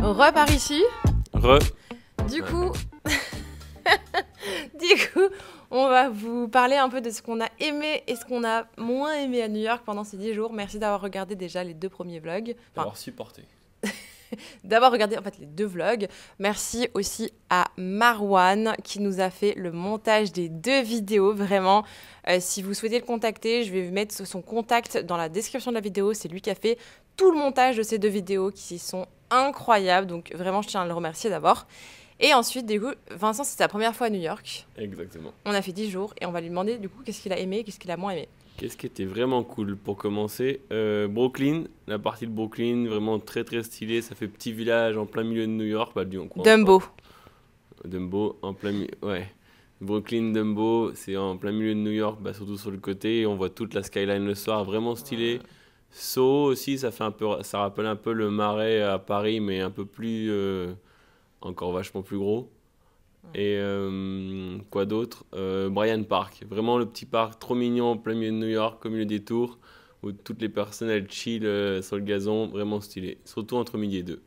Repars ici. Re. Du coup, on va vous parler un peu de ce qu'on a aimé et ce qu'on a moins aimé à New York pendant ces 10 jours. Merci d'avoir regardé déjà les 2 premiers vlogs. D'avoir supporté. D'avoir regardé en fait les 2 vlogs. Merci aussi à Marwan qui nous a fait le montage des 2 vidéos. Vraiment, si vous souhaitez le contacter, je vais vous mettre son contact dans la description de la vidéo. C'est lui qui a fait tout le montage de ces 2 vidéos qui sont incroyables. Donc vraiment, je tiens à le remercier d'abord. Et ensuite, du coup, Vincent, c'est sa première fois à New York. Exactement. On a fait 10 jours et on va lui demander du coup qu'est-ce qu'il a aimé, qu'est-ce qu'il a moins aimé. Qu'est-ce qui était vraiment cool pour commencer? Brooklyn, la partie de Brooklyn, vraiment très très stylée. Ça fait petit village en plein milieu de New York. Bah, Dumbo. Dumbo, en plein milieu. Ouais. Brooklyn, Dumbo, c'est en plein milieu de New York, bah, surtout sur le côté. On voit toute la skyline le soir, vraiment stylé. Soho aussi, ça rappelle un peu le Marais à Paris, mais un peu plus. Encore vachement plus gros. Et quoi d'autre? Bryant Park, vraiment le petit parc trop mignon en plein milieu de New York, au milieu des tours, où toutes les personnes elles chill sur le gazon, vraiment stylé, surtout entre midi et 2.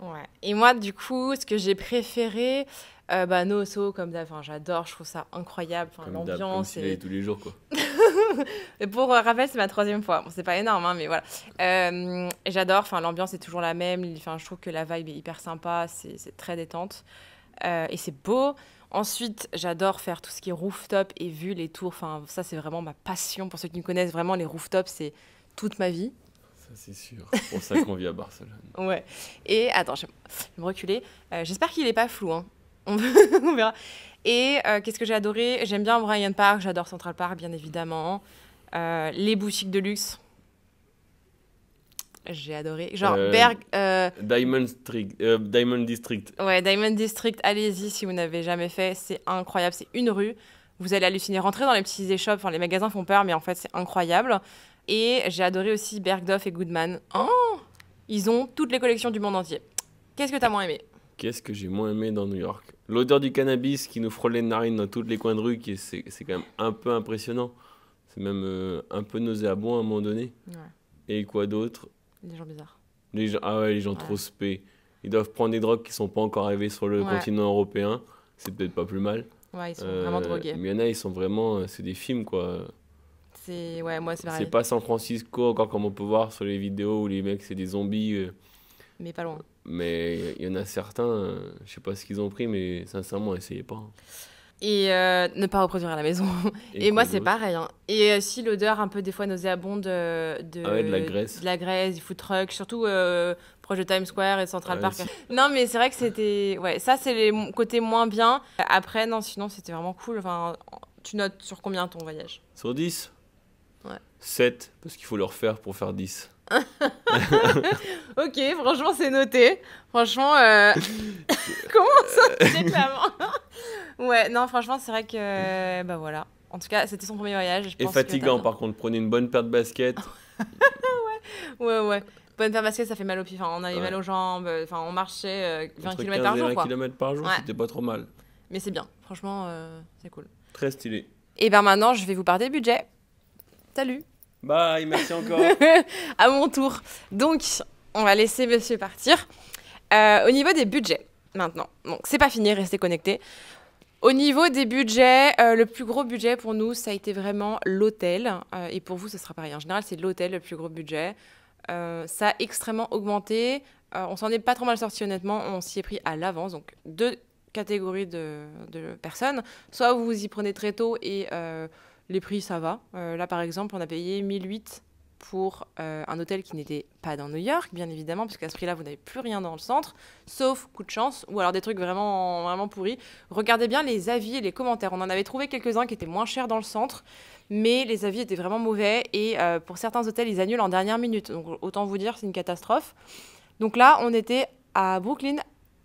Ouais. Et moi, du coup, ce que j'ai préféré, No Soho, comme d'hab, j'adore, je trouve ça incroyable, l'ambiance. Comme tous les jours, quoi. Et pour rappel, c'est ma 3e fois. Bon, c'est pas énorme, hein, mais voilà. J'adore, l'ambiance est toujours la même. Je trouve que la vibe est hyper sympa, c'est très détente. Et c'est beau. Ensuite, j'adore faire tout ce qui est rooftop et vue, les tours. Ça, c'est vraiment ma passion. Pour ceux qui me connaissent, vraiment, les rooftops, c'est toute ma vie. Ça, c'est sûr. C'est pour ça qu'on vit à Barcelone. Ouais. Et attends, je vais me reculer. J'espère qu'il est pas flou, hein. On verra. Et qu'est-ce que j'ai adoré? J'aime bien Bryant Park, j'adore Central Park, bien évidemment. Les boutiques de luxe. J'ai adoré. Genre Diamond District. Ouais, Diamond District, allez-y si vous n'avez jamais fait. C'est incroyable, c'est une rue. Vous allez halluciner. Rentrer dans les petits échoppes, les magasins font peur, mais en fait, c'est incroyable. Et j'ai adoré aussi Bergdorf et Goodman. Oh, ils ont toutes les collections du monde entier. Qu'est-ce que t'as moins aimé? Qu'est-ce que j'ai moins aimé dans New York? L'odeur du cannabis qui nous frôle les narines dans tous les coins de rue, c'est quand même un peu impressionnant. C'est même un peu nauséabond à un moment donné. Ouais. Et quoi d'autre? Les gens bizarres. Les gens trop spé. Ils doivent prendre des drogues qui sont pas encore arrivées sur le continent européen. C'est peut-être pas plus mal. Ouais, ils sont vraiment drogués. Mais il y en a, ils sont vraiment... C'est des films, quoi. Moi, c'est pareil. C'est pas San Francisco, encore comme on peut voir sur les vidéos où les mecs, c'est des zombies. Mais pas loin. Mais il y en a certains, je sais pas ce qu'ils ont pris, mais sincèrement, essayez pas. Et ne pas reproduire à la maison. Et moi, c'est pareil. Hein. Et si l'odeur un peu, des fois, nauséabonde de la graisse. De la graisse, du food truck, surtout proche de Times Square et Central Park. Non, mais c'est vrai que c'était... Ouais, ça, c'est les côtés moins bien. Après, non, sinon, c'était vraiment cool. Tu notes sur combien ton voyage? Sur 10? Ouais. 7, parce qu'il faut le refaire pour faire 10. Ok, franchement, c'est noté. Franchement, comment ça c'est Ouais, non, franchement, c'est vrai que... voilà. En tout cas, c'était son premier voyage. Et fatigant, par contre. Prenez une bonne paire de baskets. Ouais. Bonne paire de baskets, ça fait mal aux pieds. On avait mal aux jambes. On marchait 20 km par jour, 20 km par jour, c'était pas trop mal. Mais c'est bien. Franchement, c'est cool. Très stylé. Et maintenant, je vais vous parler budget. Salut. Bye, merci encore. À mon tour. Donc, on va laisser monsieur partir. Au niveau des budgets, maintenant. Donc, c'est pas fini, restez connectés. Au niveau des budgets, le plus gros budget pour nous, ça a été vraiment l'hôtel. Et pour vous, ce sera pareil. En général, c'est l'hôtel, le plus gros budget. Ça a extrêmement augmenté. On s'en est pas trop mal sorti, honnêtement. On s'y est pris à l'avance. Donc, 2 catégories de personnes. Soit vous vous y prenez très tôt et... les prix, ça va. Là, par exemple, on a payé 1008 pour un hôtel qui n'était pas dans New York, bien évidemment, parce qu'à ce prix-là, vous n'avez plus rien dans le centre, sauf coup de chance, ou alors des trucs vraiment, vraiment pourris. Regardez bien les avis et les commentaires. On en avait trouvé quelques-uns qui étaient moins chers dans le centre, mais les avis étaient vraiment mauvais. Et pour certains hôtels, ils annulent en dernière minute. Donc, autant vous dire, c'est une catastrophe. Donc là, on était à Brooklyn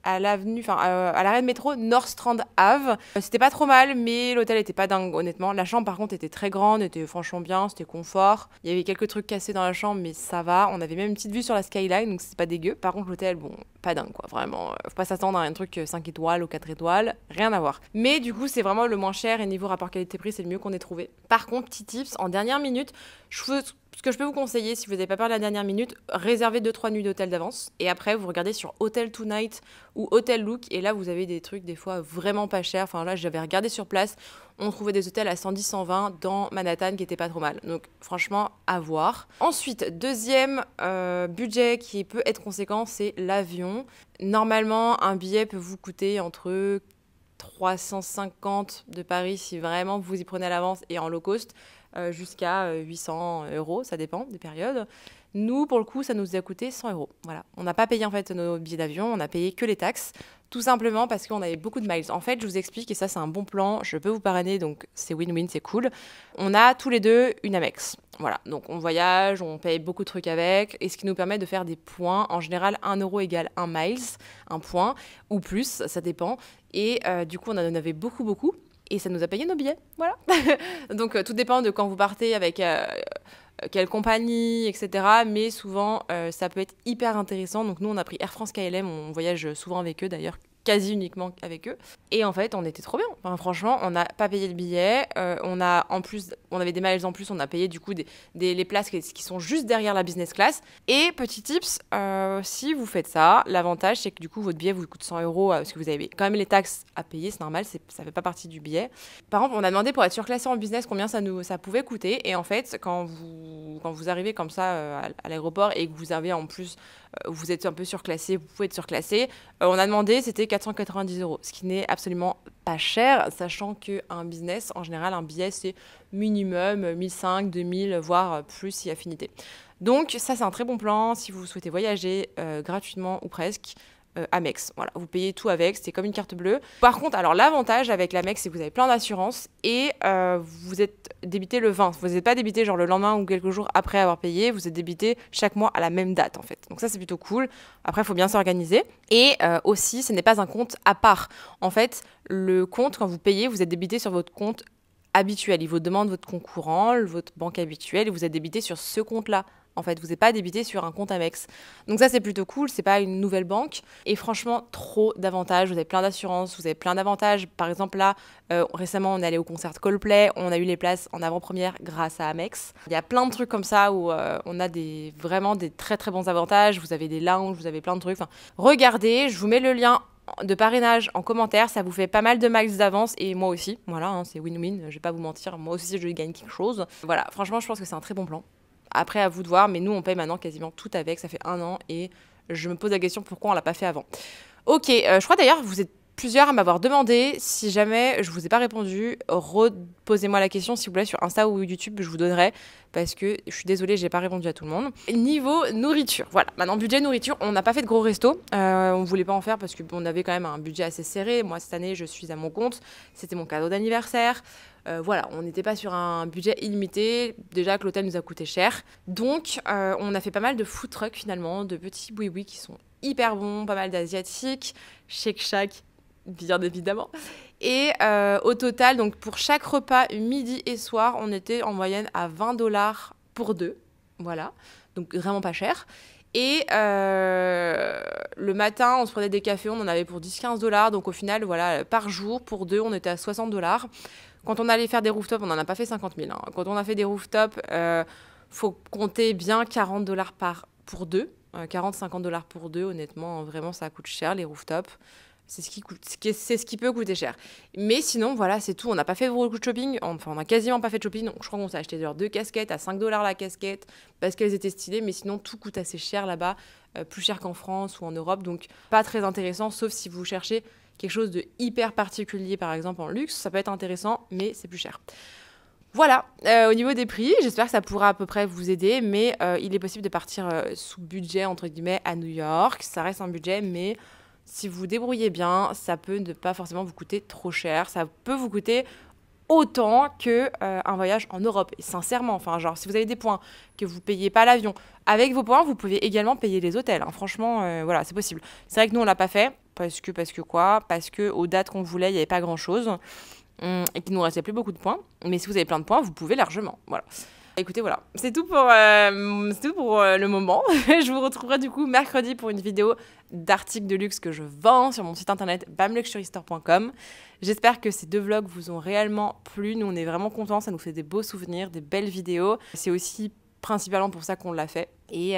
à l'avenue, enfin à l'arrêt de métro Northstrand Ave. C'était pas trop mal, mais l'hôtel était pas dingue, honnêtement. La chambre, par contre, était très grande, était franchement bien, c'était confort. Il y avait quelques trucs cassés dans la chambre, mais ça va. On avait même une petite vue sur la skyline, donc c'est pas dégueu. Par contre, l'hôtel, bon, pas dingue, quoi. Vraiment, faut pas s'attendre à un truc 5 étoiles ou 4 étoiles, rien à voir. Mais du coup, c'est vraiment le moins cher et niveau rapport qualité-prix, c'est le mieux qu'on ait trouvé. Par contre, petit tips, en dernière minute, ce que je peux vous conseiller, si vous n'avez pas peur de la dernière minute, réservez 2-3 nuits d'hôtel d'avance. Et après, vous regardez sur Hotel Tonight ou Hotel Look. Et là, vous avez des trucs, des fois, vraiment pas chers. Enfin, là, j'avais regardé sur place. On trouvait des hôtels à 110-120 dans Manhattan qui étaient pas trop mal. Donc, franchement, à voir. Ensuite, deuxième budget qui peut être conséquent, c'est l'avion. Normalement, un billet peut vous coûter entre 350 de Paris si vraiment vous y prenez à l'avance et en low cost, jusqu'à 800 €, ça dépend des périodes. Nous, pour le coup, ça nous a coûté 100 €. Voilà. On n'a pas payé en fait nos billets d'avion, on a payé que les taxes, tout simplement parce qu'on avait beaucoup de miles. En fait, je vous explique, et ça c'est un bon plan, je peux vous parrainer, donc c'est win-win, c'est cool. On a tous les deux une Amex. Voilà, donc on voyage, on paye beaucoup de trucs avec, et ce qui nous permet de faire des points. En général, 1 € égale 1 miles, un point, ou plus, ça dépend. Et du coup, on en avait beaucoup. Et ça nous a payé nos billets, voilà. Donc tout dépend de quand vous partez, avec quelle compagnie, etc. Mais souvent, ça peut être hyper intéressant. Donc nous, on a pris Air France KLM, on voyage souvent avec eux d'ailleurs, quasi uniquement avec eux. Et en fait, on était trop bien. Enfin, franchement, on n'a pas payé le billet. On avait des miles en plus. On a payé du coup les places qui sont juste derrière la business class. Et petit tips, si vous faites ça, l'avantage c'est que du coup votre billet vous coûte 100 € parce que vous avez quand même les taxes à payer. C'est normal, ça fait pas partie du billet. Par contre, on a demandé pour être surclassé en business combien ça pouvait coûter. Et en fait, quand vous arrivez comme ça à l'aéroport et que vous avez en plus vous êtes un peu surclassé, vous pouvez être surclassé. On a demandé, c'était 490 €, ce qui n'est absolument pas cher, sachant qu'un business, en général, un billet, c'est minimum 1500, 2000, voire plus si affinité. Donc ça, c'est un très bon plan si vous souhaitez voyager gratuitement ou presque. Amex, voilà, vous payez tout avec, c'est comme une carte bleue. Par contre, alors l'avantage avec l'Amex, c'est que vous avez plein d'assurances et vous êtes débité le 20. Vous n'êtes pas débité genre le lendemain ou quelques jours après avoir payé, vous êtes débité chaque mois à la même date en fait. Donc ça, c'est plutôt cool. Après, il faut bien s'organiser. Et aussi, ce n'est pas un compte à part. En fait, le compte, quand vous payez, vous êtes débité sur votre compte habituel. Il vous demande votre compte courant, votre banque habituelle, et vous êtes débité sur ce compte-là. En fait, vous n'êtes pas débité sur un compte Amex. Donc ça, c'est plutôt cool. C'est pas une nouvelle banque. Et franchement, trop d'avantages. Vous avez plein d'assurances, vous avez plein d'avantages. Par exemple, là, récemment, on est allé au concert Coldplay. On a eu les places en avant-première grâce à Amex. Il y a plein de trucs comme ça où on a vraiment des très, très bons avantages. Vous avez des lounges, vous avez plein de trucs. Enfin, regardez, je vous mets le lien de parrainage en commentaire, ça vous fait pas mal de miles d'avance et moi aussi, voilà, hein, c'est win-win, je vais pas vous mentir, moi aussi je gagne quelque chose. Voilà, franchement je pense que c'est un très bon plan. Après à vous de voir, mais nous on paye maintenant quasiment tout avec, ça fait 1 an et je me pose la question pourquoi on l'a pas fait avant. Ok, je crois d'ailleurs que vous êtes plusieurs à m'avoir demandé, si jamais je vous ai pas répondu, reposez-moi la question s'il vous plaît sur Insta ou YouTube, je vous donnerai, parce que je suis désolée, j'ai pas répondu à tout le monde. Niveau nourriture, voilà, maintenant budget nourriture, on n'a pas fait de gros restos, on voulait pas en faire parce qu'on avait quand même un budget assez serré. Moi cette année je suis à mon compte, c'était mon cadeau d'anniversaire. Voilà, on n'était pas sur un budget illimité, déjà que l'hôtel nous a coûté cher. Donc, on a fait pas mal de food trucks finalement, de petits boui-boui qui sont hyper bons, pas mal d'asiatiques, Shake Shack, bien évidemment. Et au total, donc pour chaque repas, midi et soir, on était en moyenne à 20 $ pour deux. Voilà, donc vraiment pas cher. Et le matin, on se prenait des cafés, on en avait pour 10-15 $. Donc au final, voilà, par jour, pour deux, on était à 60 $. Quand on allait faire des rooftops, on n'en a pas fait 50 000. Hein. Quand on a fait des rooftops, faut compter bien 40 $ pour deux. 40-50 $ pour deux, honnêtement, vraiment, ça coûte cher, les rooftops. C'est ce qui peut coûter cher. Mais sinon, voilà, c'est tout. On n'a pas fait beaucoup de shopping. Enfin, on n'a quasiment pas fait de shopping. Donc, je crois qu'on s'est acheté genre 2 casquettes à 5 $ la casquette parce qu'elles étaient stylées. Mais sinon, tout coûte assez cher là-bas. Plus cher qu'en France ou en Europe. Donc, pas très intéressant, sauf si vous cherchez quelque chose de hyper particulier, par exemple en luxe. Ça peut être intéressant, mais c'est plus cher. Voilà, au niveau des prix, j'espère que ça pourra à peu près vous aider. Mais il est possible de partir sous budget, entre guillemets, à New York. Ça reste un budget, mais si vous vous débrouillez bien, ça peut ne pas forcément vous coûter trop cher. Ça peut vous coûter autant que un voyage en Europe. Et sincèrement, enfin, genre, si vous avez des points, que vous payez pas l'avion, avec vos points, vous pouvez également payer les hôtels. Hein. Franchement, voilà, c'est possible. C'est vrai que nous, on l'a pas fait. Parce que aux dates qu'on voulait, il n'y avait pas grand-chose. Et qu'il nous restait plus beaucoup de points. Mais si vous avez plein de points, vous pouvez largement. Voilà. Écoutez, voilà, c'est tout pour le moment. Je vous retrouverai du coup mercredi pour une vidéo d'articles de luxe que je vends sur mon site internet bamluxurystore.com. J'espère que ces 2 vlogs vous ont réellement plu. Nous, on est vraiment contents, ça nous fait des beaux souvenirs, des belles vidéos. C'est aussi principalement pour ça qu'on l'a fait. Et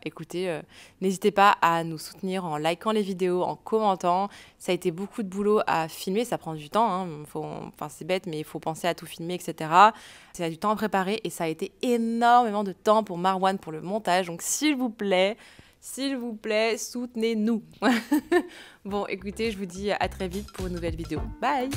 écoutez, n'hésitez pas à nous soutenir en likant les vidéos, en commentant. Ça a été beaucoup de boulot à filmer, ça prend du temps. Hein. Enfin, c'est bête, mais il faut penser à tout filmer, etc. Ça a du temps à préparer et ça a été énormément de temps pour Marwan pour le montage. Donc s'il vous plaît, soutenez-nous. Bon, écoutez, je vous dis à très vite pour une nouvelle vidéo. Bye!